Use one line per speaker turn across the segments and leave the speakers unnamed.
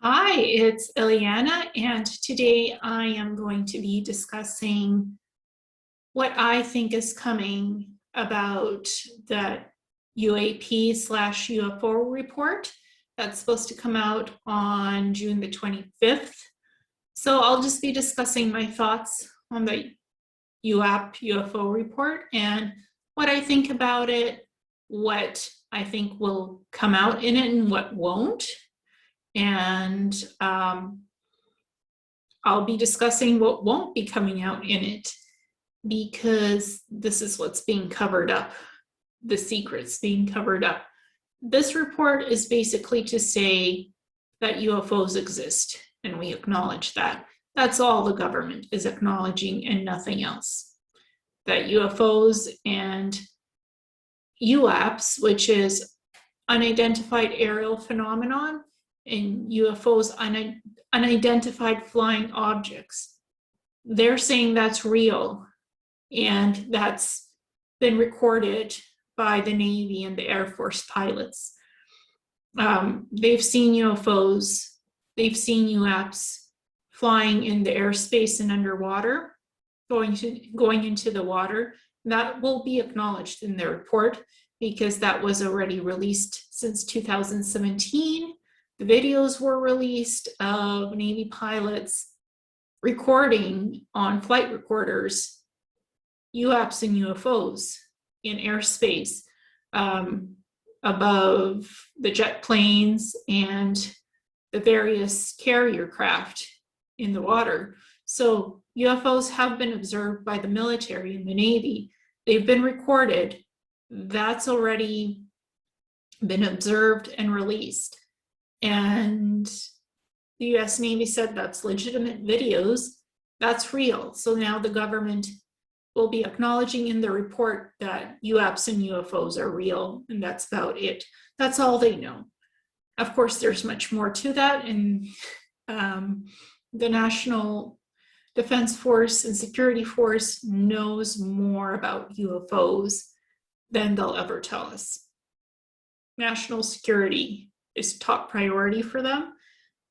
Hi, it's Ileana, and today I am going to be discussing what I think is coming about the UAP/UFO report that's supposed to come out on June the 25th. So I'll just be discussing my thoughts on the UAP UFO report and what I think about it, what I think will come out in it and what won't. And I'll be discussing what won't be coming out in it because this is what's being covered up, the secrets being covered up. This report is basically to say that UFOs exist, and we acknowledge that. That's all the government is acknowledging and nothing else. That UFOs and UAPs, which is unidentified aerial phenomenon, and UFOs, unidentified flying objects. They're saying that's real, and that's been recorded by the Navy and the Air Force pilots. They've seen UFOs, they've seen UAPs flying in the airspace and underwater, going into the water. That will be acknowledged in the report because that was already released since 2017. The videos were released of Navy pilots recording on flight recorders UAPs and UFOs in airspace above the jet planes and the various carrier craft in the water. So UFOs have been observed by the military and the Navy. They've been recorded. That's already been observed and released. And the US Navy said that's legitimate videos, that's real. So now the government will be acknowledging in the report that UAPs and UFOs are real, and that's about it. That's all they know. Of course, there's much more to that, and the National Defense Force and Security Force knows more about UFOs than they'll ever tell us. National security is top priority for them.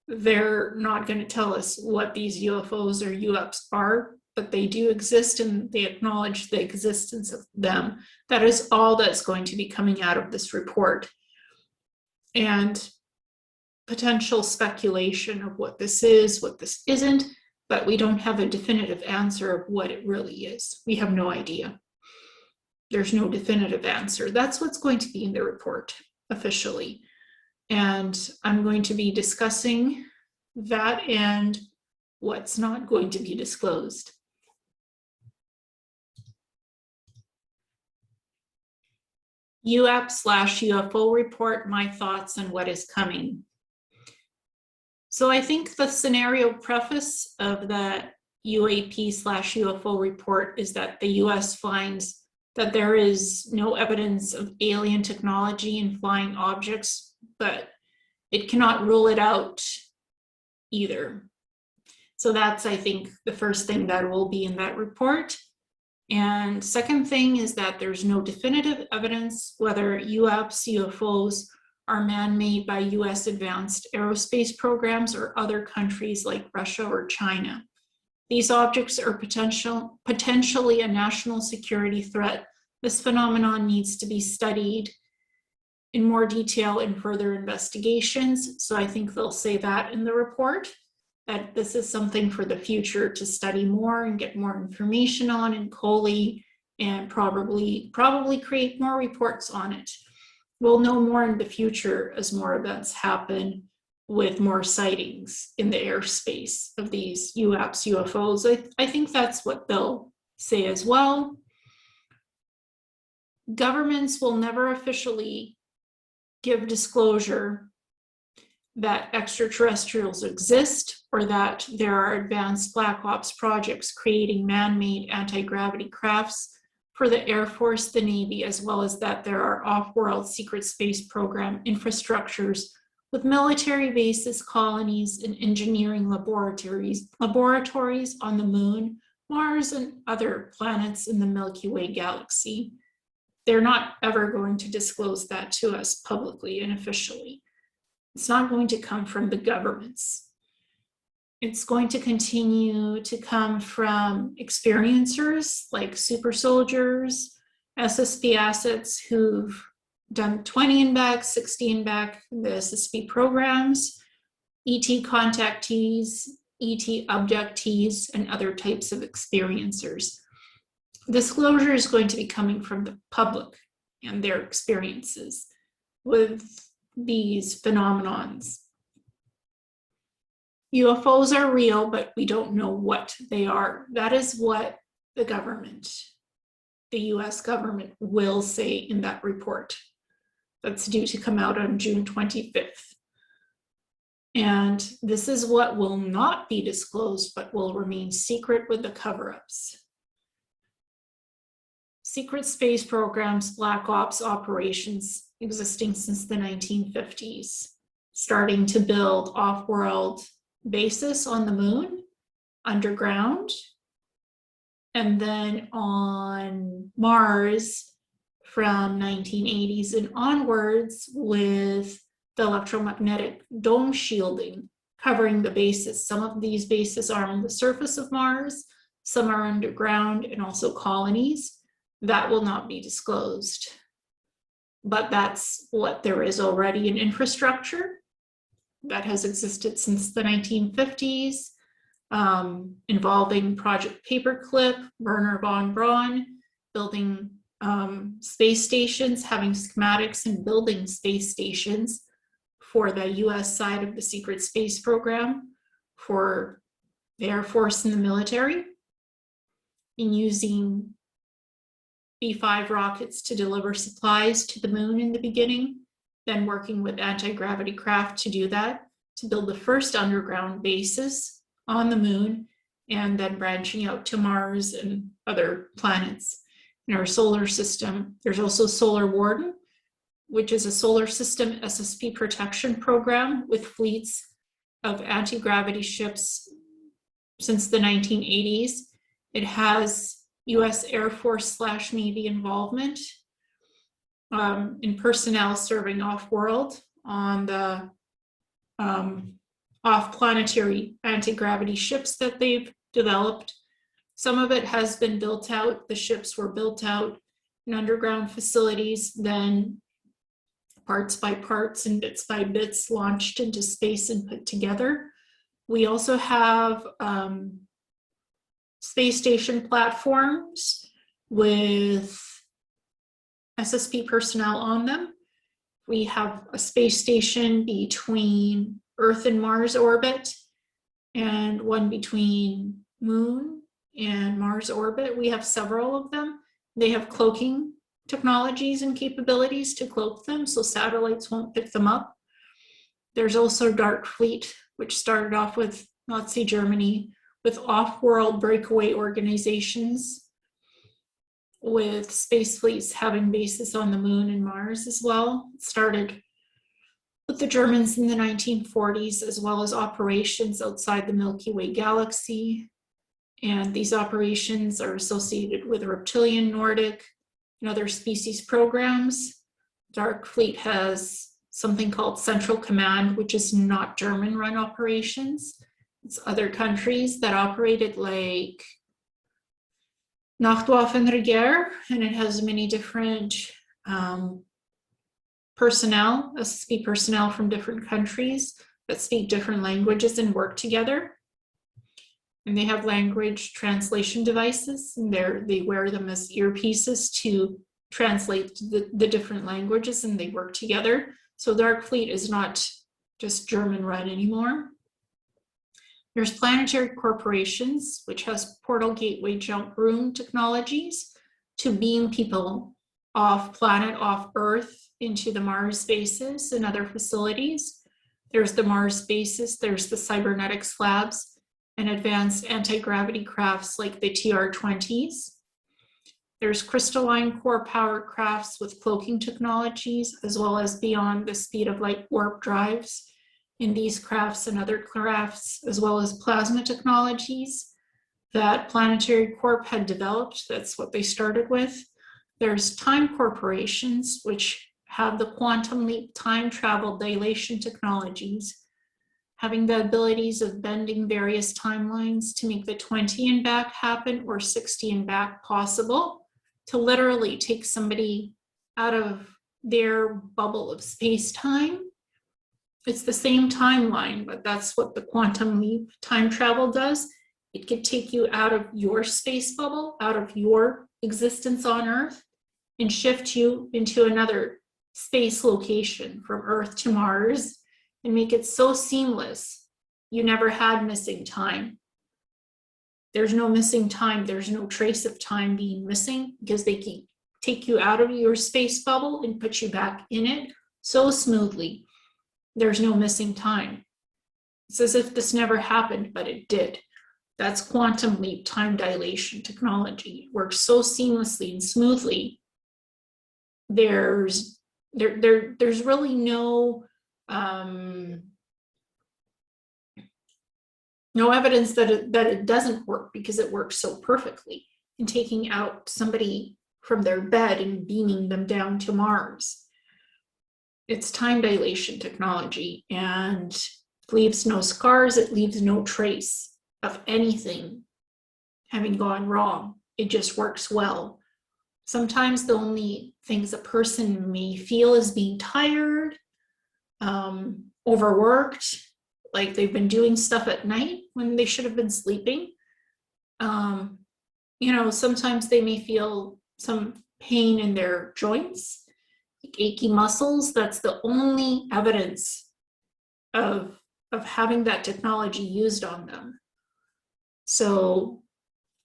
They're not going to tell us what these UFOs or UAPs are, but they do exist and they acknowledge the existence of them. That is all that's going to be coming out of this report. And potential speculation of what this is, what this isn't, but we don't have a definitive answer of what it really is. We have no idea. There's no definitive answer. That's what's going to be in the report officially. And I'm going to be discussing that and what's not going to be disclosed. UAP/UFO Report My Thoughts on What is Coming. So I think the scenario preface of the UAP/UFO report is that the US finds that there is no evidence of alien technology in flying objects, but it cannot rule it out either. So that's, I think, the first thing that will be in that report. And second thing is that there's no definitive evidence whether UAPs, UFOs are man-made by US advanced aerospace programs or other countries like Russia or China. These objects are potentially a national security threat. This phenomenon needs to be studied in more detail in further investigations. So I think they'll say that in the report, that this is something for the future to study more and get more information on and collate and probably create more reports on it. We'll know more in the future as more events happen with more sightings in the airspace of these UAPs, UFOs. I think that's what they'll say as well. Governments will never officially give disclosure that extraterrestrials exist or that there are advanced black ops projects creating man-made anti-gravity crafts for the Air Force, the Navy, as well as that there are off-world secret space program infrastructures with military bases, colonies, and engineering laboratories on the Moon, Mars, and other planets in the Milky Way galaxy. They're not ever going to disclose that to us publicly and officially. It's not going to come from the governments. It's going to continue to come from experiencers like super soldiers, SSP assets who've done 20 and back, 60 and back, the SSP programs, ET contactees, ET abductees, and other types of experiencers. Disclosure is going to be coming from the public and their experiences with these phenomenons. UFOs are real, but we don't know what they are. That is what the government, the US government, will say in that report. That's due to come out on June 25th. And this is what will not be disclosed, but will remain secret with the cover-ups. Secret space programs, black ops operations existing since the 1950s, starting to build off-world bases on the moon, underground, and then on Mars from 1980s and onwards with the electromagnetic dome shielding covering the bases. Some of these bases are on the surface of Mars, some are underground, and also colonies. That will not be disclosed. But that's what there is already in infrastructure that has existed since the 1950s, involving Project Paperclip, Werner von Braun, building space stations, having schematics and building space stations for the US side of the secret space program, for the Air Force and the military, in using B-5 rockets to deliver supplies to the moon in the beginning, then working with anti-gravity craft to do that, to build the first underground bases on the moon, and then branching out to Mars and other planets in our solar system. There's also Solar Warden, which is a solar system SSP protection program with fleets of anti-gravity ships since the 1980s. It has US Air Force / Navy involvement in personnel serving off-world on the off-planetary anti-gravity ships that they've developed. Some of it has been built out. The ships were built out in underground facilities, then parts by parts and bits by bits launched into space and put together. We also have space station platforms with SSP personnel on them. We have a space station between Earth and Mars orbit, and one between Moon and Mars orbit. We have several of them. They have cloaking technologies and capabilities to cloak them, so satellites won't pick them up. There's also Dark Fleet, which started off with Nazi Germany, with off-world breakaway organizations, with space fleets having bases on the moon and Mars as well. It started with the Germans in the 1940s, as well as operations outside the Milky Way galaxy. And these operations are associated with reptilian, Nordic, and other species programs. Dark Fleet has something called Central Command, which is not German-run operations. It's other countries that operated, like Nachtwaffenregier, and it has many different personnel, SSP personnel from different countries that speak different languages and work together. And they have language translation devices, and they wear them as earpieces to translate the different languages, and they work together. So Dark Fleet is not just German-run anymore. There's planetary corporations, which has portal gateway jump room technologies to beam people off planet, off Earth, into the Mars bases and other facilities. There's the Mars bases, there's the cybernetics labs, and advanced anti-gravity crafts like the TR-20s. There's crystalline core powered crafts with cloaking technologies, as well as beyond the speed of light warp drives in these crafts and other crafts, as well as plasma technologies that Planetary Corp had developed. That's what they started with. There's time corporations, which have the quantum leap time travel dilation technologies, having the abilities of bending various timelines to make the 20 and back happen or 60 and back possible, to literally take somebody out of their bubble of space-time. It's the same timeline, but that's what the quantum leap time travel does. It could take you out of your space bubble, out of your existence on Earth, and shift you into another space location from Earth to Mars, and make it so seamless you never had missing time. There's no missing time. There's no trace of time being missing, because they can take you out of your space bubble and put you back in it so smoothly. There's no missing time. It's as if this never happened, but it did. That's quantum leap time dilation technology. It works so seamlessly and smoothly. There's really no evidence that it doesn't work, because it works so perfectly in taking out somebody from their bed and beaming them down to Mars. It's time dilation technology, and it leaves no scars. It leaves no trace of anything having gone wrong. It just works well. Sometimes the only things a person may feel is being tired, overworked, like they've been doing stuff at night when they should have been sleeping. Sometimes they may feel some pain in their joints, like achy muscles. That's the only evidence of having that technology used on them. So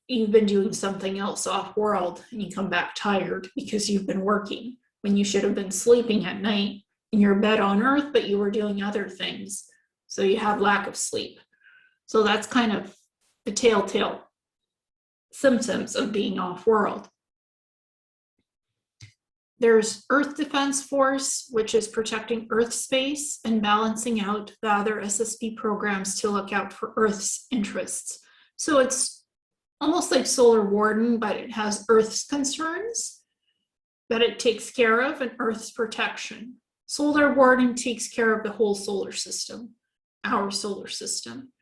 you've been doing something else off world and you come back tired because you've been working when you should have been sleeping at night in your bed on Earth, but you were doing other things. So you have lack of sleep. So that's kind of the telltale symptoms of being off world. There's Earth Defense Force, which is protecting Earth space and balancing out the other SSP programs to look out for Earth's interests. So it's almost like Solar Warden, but it has Earth's concerns that it takes care of and Earth's protection. Solar Warden takes care of the whole solar system, our solar system.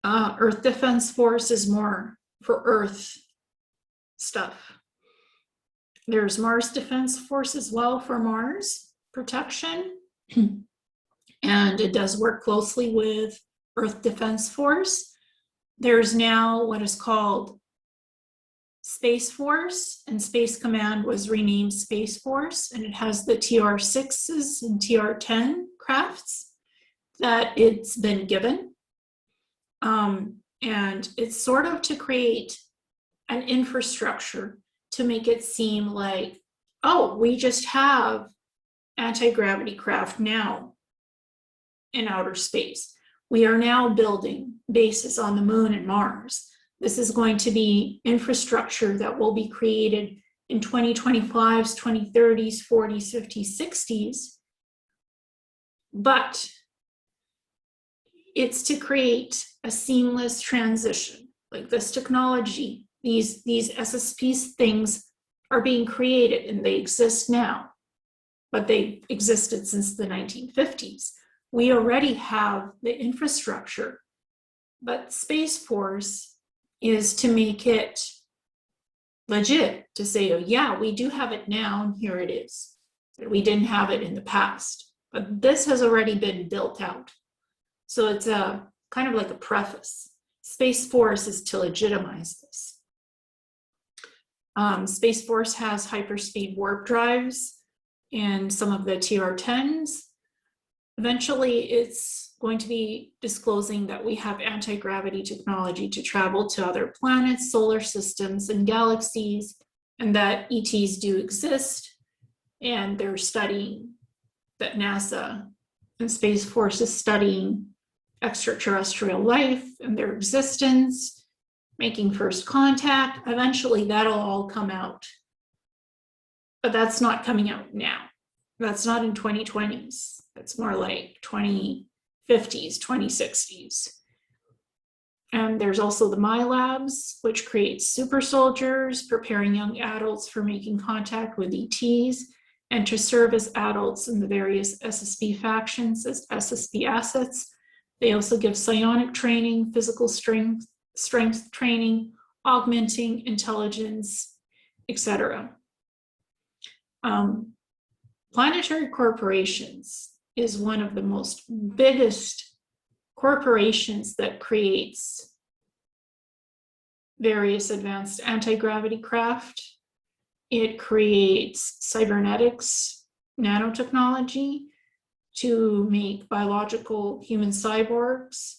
Earth Defense Force is more for Earth stuff. There's Mars Defense Force as well for Mars protection. And it does work closely with Earth Defense Force. There's now what is called Space Force, and Space Command was renamed Space Force, and it has the TR6s and TR10 crafts that it's been given. And it's sort of to create an infrastructure to make it seem like, oh, we just have anti-gravity craft now in outer space. We are now building bases on the moon and Mars. This is going to be infrastructure that will be created in 2025s, 2030s, 40s, 50s, 60s. But it's to create a seamless transition. Like this technology, these SSPs things are being created and they exist now, but they existed since the 1950s. We already have the infrastructure, but Space Force is to make it legit, to say, oh yeah, we do have it now, and here it is. We didn't have it in the past, but this has already been built out. So it's a kind of like a preface. Space Force is to legitimize this. Space Force has hyperspeed warp drives and some of the TR10s. Eventually, it's going to be disclosing that we have anti-gravity technology to travel to other planets, solar systems, and galaxies, and that ETs do exist, and they're studying, that NASA and Space Force is studying extraterrestrial life and their existence, making first contact. Eventually, that'll all come out. But that's not coming out now. That's not in 2020s. That's more like 2050s, 2060s. And there's also the My Labs, which creates super soldiers, preparing young adults for making contact with ETs. and to serve as adults in the various SSB factions as SSB assets. They also give psionic training, physical strength training, augmenting intelligence, etc. Planetary corporations is one of the most biggest corporations that creates various advanced anti-gravity craft. It creates cybernetics, nanotechnology to make biological human cyborgs,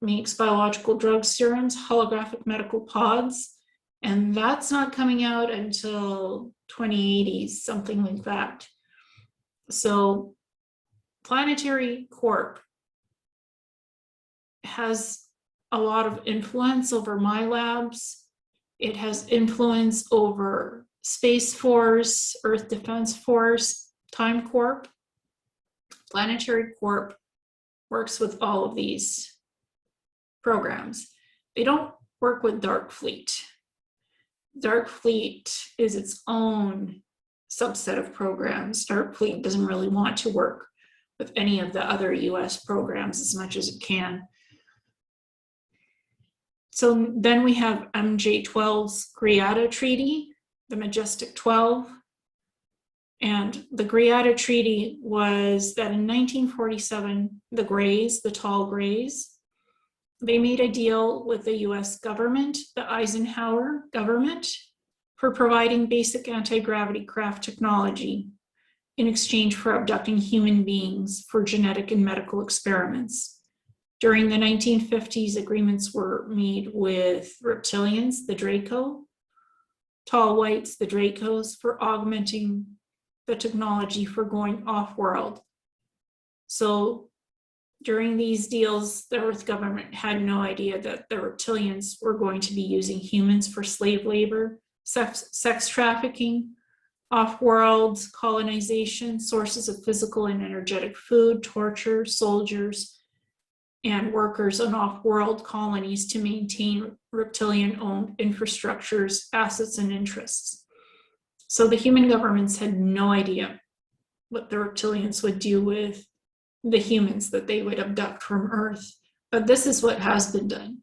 makes biological drug serums, holographic medical pods, and that's not coming out until 2080s, something like that. So Planetary Corp has a lot of influence over my labs. It has influence over Space Force, Earth Defense Force, Time Corp. Planetary Corp works with all of these programs. They don't work with Dark Fleet. Dark Fleet is its own subset of programs. Dark Fleet doesn't really want to work with any of the other US programs as much as it can. So then we have MJ12's Greada Treaty, the Majestic 12. And the Greada Treaty was that in 1947, the Greys, the tall Greys, they made a deal with the US government, the Eisenhower government, for providing basic anti-gravity craft technology in exchange for abducting human beings for genetic and medical experiments. During the 1950s, agreements were made with reptilians, the Draco, tall whites, the Dracos, for augmenting the technology for going off-world. So during these deals, the Earth government had no idea that the reptilians were going to be using humans for slave labor, sex trafficking, off-world colonization, sources of physical and energetic food, torture, soldiers, and workers on off-world colonies to maintain reptilian-owned infrastructures, assets, and interests. So the human governments had no idea what the reptilians would do with the humans that they would abduct from Earth. But this is what has been done.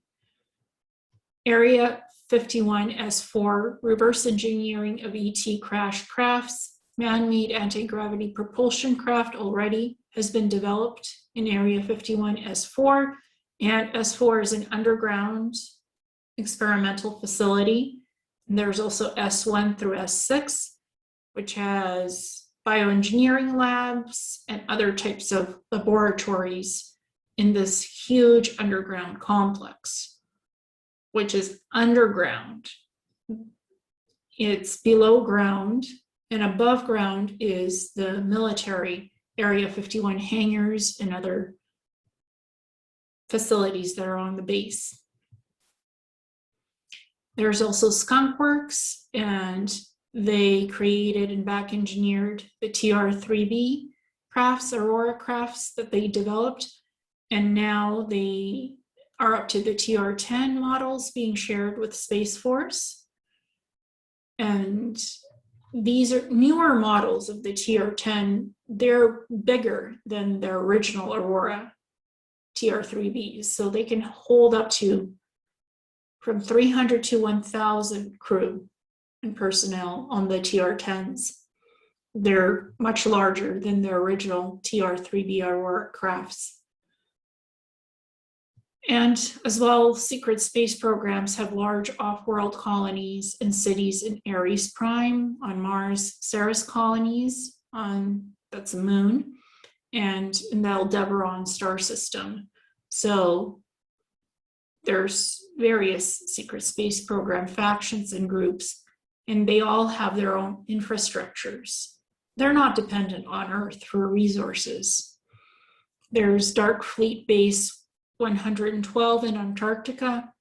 Area 51S4, reverse engineering of ET crash crafts, man-made anti-gravity propulsion craft already has been developed in Area 51S4, and S4 is an underground experimental facility. And there's also S1 through S6, which has bioengineering labs and other types of laboratories in this huge underground complex, which is underground. It's below ground, and above ground is the military Area 51 hangars and other facilities that are on the base. There's also Skunk Works, and they created and back engineered the TR3B crafts, Aurora crafts that they developed, and now they are up to the TR10 models being shared with Space Force. And these are newer models of the TR10. They're bigger than the original Aurora TR3Bs, so they can hold up to from 300 to 1,000 crew and personnel on the TR10s. They're much larger than the original TR3B Aurora crafts. And as well, secret space programs have large off-world colonies and cities in Ares Prime on Mars, Ceres colonies on, that's a moon, and in the Aldebaran star system. So there's various secret space program factions and groups, and they all have their own infrastructures. They're not dependent on Earth for resources. There's Dark Fleet Base 112 in Antarctica.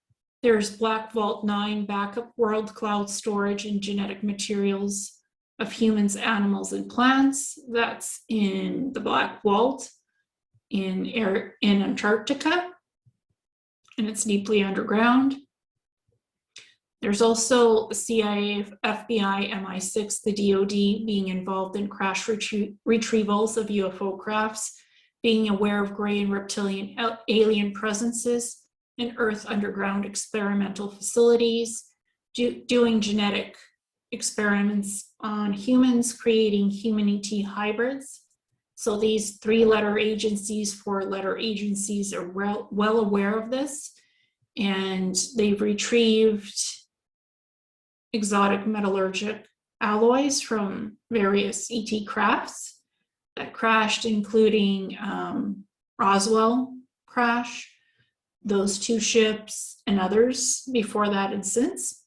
There's Black Vault 9 backup world cloud storage and genetic materials of humans, animals, and plants. That's in the Black Vault in Antarctica, and it's deeply underground. There's also the CIA, FBI, MI6, the DoD being involved in crash retrievals of UFO crafts, being aware of gray and reptilian alien presences in Earth underground experimental facilities, doing genetic experiments on humans, creating human-ET hybrids. So these 3-letter agencies, 4-letter agencies are well aware of this, and they've retrieved exotic metallurgic alloys from various ET crafts that crashed, including Roswell crash, those 2 ships, and others before that and since.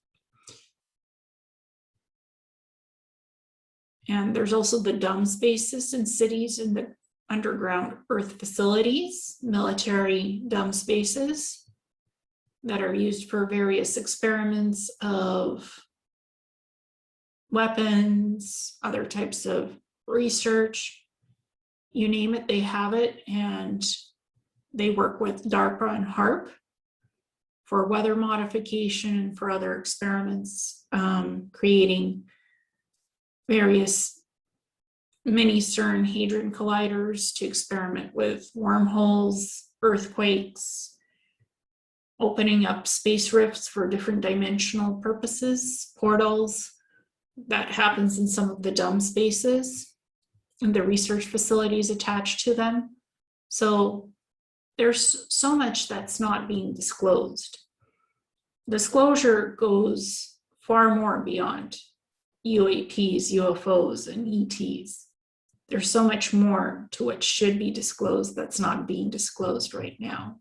And there's also the dumb spaces in cities and the underground Earth facilities, military dumb spaces that are used for various experiments of weapons, other types of research, you name it, they have it. And they work with DARPA and HARP for weather modification and for other experiments, creating various mini CERN Hadron Colliders to experiment with wormholes, earthquakes, opening up space rifts for different dimensional purposes, portals. That happens in some of the dumb spaces and the research facilities attached to them. So there's so much that's not being disclosed. Disclosure goes far more beyond UAPs, UFOs, and ETs. There's so much more to what should be disclosed that's not being disclosed right now.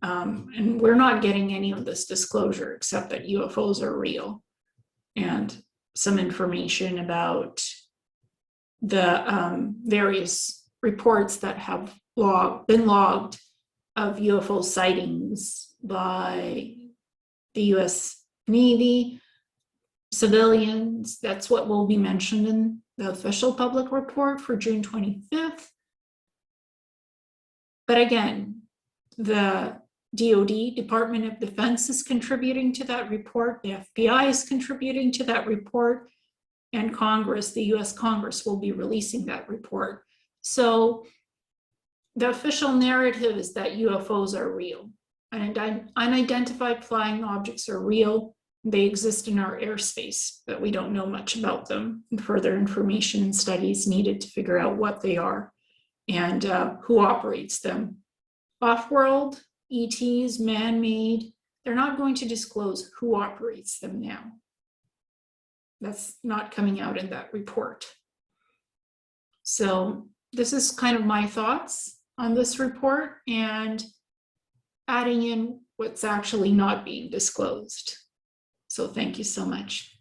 And we're not getting any of this disclosure except that UFOs are real, and some information about the various reports that have been logged of UFO sightings by the US Navy, civilians. That's what will be mentioned in the official public report for June 25th. But again, the DoD, Department of Defense, is contributing to that report. The FBI is contributing to that report. And Congress, the US Congress, will be releasing that report. So the official narrative is that UFOs are real. And unidentified flying objects are real. They exist in our airspace, but we don't know much about them. And further information and studies needed to figure out what they are and who operates them. Off-world, ETs, man-made, they're not going to disclose who operates them now. That's not coming out in that report. So this is kind of my thoughts on this report and adding in what's actually not being disclosed. So thank you so much.